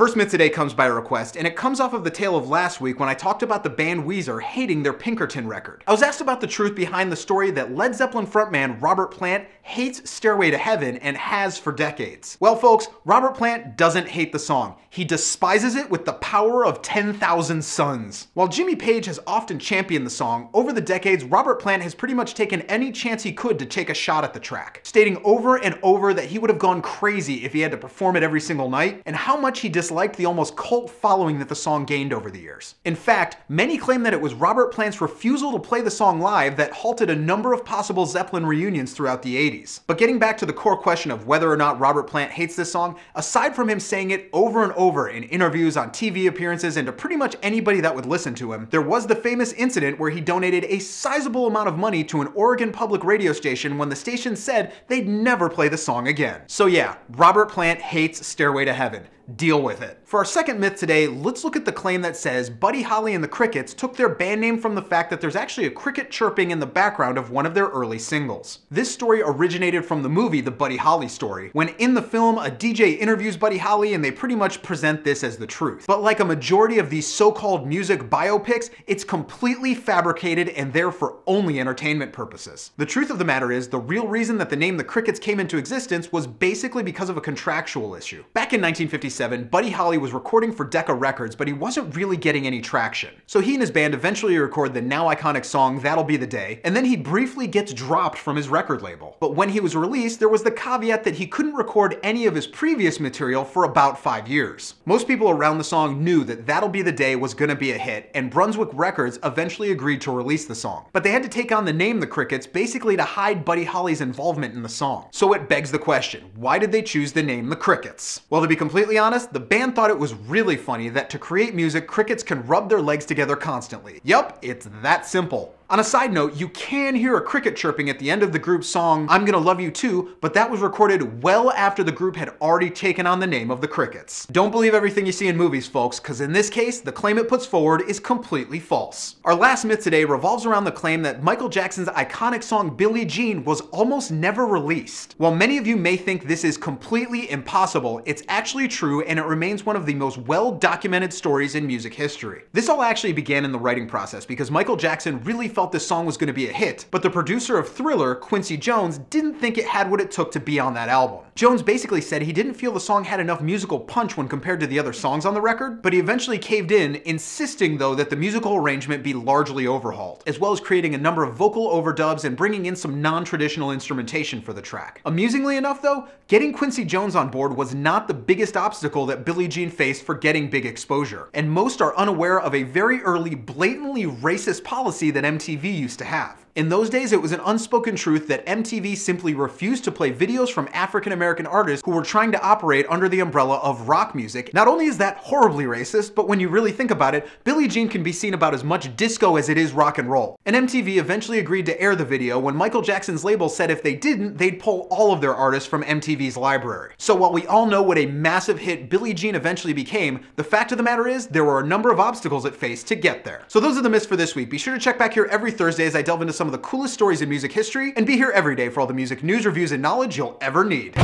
first myth today comes by request, and it comes off of the tale of last week when I talked about the band Weezer hating their Pinkerton record. I was asked about the truth behind the story that Led Zeppelin frontman Robert Plant hates Stairway to Heaven and has for decades. Well folks, Robert Plant doesn't hate the song. He despises it with the power of 10,000 suns. While Jimmy Page has often championed the song, over the decades, Robert Plant has pretty much taken any chance he could to take a shot at the track, stating over and over that he would have gone crazy if he had to perform it every single night, and how much he disliked the almost cult following that the song gained over the years. In fact, many claim that it was Robert Plant's refusal to play the song live that halted a number of possible Zeppelin reunions throughout the 80s. But getting back to the core question of whether or not Robert Plant hates this song, aside from him saying it over and over in interviews, on TV appearances, and to pretty much anybody that would listen to him, there was the famous incident where he donated a sizable amount of money to an Oregon public radio station when the station said they'd never play the song again. So yeah, Robert Plant hates Stairway to Heaven. Deal with it. For our second myth today, let's look at the claim that says Buddy Holly and the Crickets took their band name from the fact that there's actually a cricket chirping in the background of one of their early singles. This story originated from the movie The Buddy Holly Story, when in the film a DJ interviews Buddy Holly and they pretty much present this as the truth. But like a majority of these so-called music biopics, it's completely fabricated and there for only entertainment purposes. The truth of the matter is, the real reason that the name The Crickets came into existence was basically because of a contractual issue. Back in 1957, Buddy Holly was recording for Decca Records, but he wasn't really getting any traction. So he and his band eventually record the now iconic song That'll Be the Day, and then he briefly gets dropped from his record label. But when he was released, there was the caveat that he couldn't record any of his previous material for about 5 years. Most people around the song knew that That'll Be the Day was gonna be a hit, and Brunswick Records eventually agreed to release the song. But they had to take on the name The Crickets basically to hide Buddy Holly's involvement in the song. So it begs the question, why did they choose the name The Crickets? Well, to be completely honest, the band thought it was really funny that to create music, crickets can rub their legs together constantly. Yup, it's that simple. On a side note, you can hear a cricket chirping at the end of the group's song, I'm Gonna Love You Too, but that was recorded well after the group had already taken on the name of the Crickets. Don't believe everything you see in movies, folks, because in this case, the claim it puts forward is completely false. Our last myth today revolves around the claim that Michael Jackson's iconic song Billie Jean was almost never released. While many of you may think this is completely impossible, it's actually true and it remains one of the most well-documented stories in music history. This all actually began in the writing process because Michael Jackson really felt this song was going to be a hit, but the producer of Thriller, Quincy Jones, didn't think it had what it took to be on that album. Jones basically said he didn't feel the song had enough musical punch when compared to the other songs on the record, but he eventually caved in, insisting though that the musical arrangement be largely overhauled, as well as creating a number of vocal overdubs and bringing in some non-traditional instrumentation for the track. Amusingly enough though, getting Quincy Jones on board was not the biggest obstacle that Billie Jean faced for getting big exposure, and most are unaware of a very early, blatantly racist policy that MTV used to have. In those days, it was an unspoken truth that MTV simply refused to play videos from African-American artists who were trying to operate under the umbrella of rock music. Not only is that horribly racist, but when you really think about it, Billie Jean can be seen about as much disco as it is rock and roll. And MTV eventually agreed to air the video when Michael Jackson's label said if they didn't, they'd pull all of their artists from MTV's library. So while we all know what a massive hit Billie Jean eventually became, the fact of the matter is there were a number of obstacles it faced to get there. So those are the myths for this week. Be sure to check back here every Thursday as I delve into some of the coolest stories in music history, and be here every day for all the music news, reviews, and knowledge you'll ever need.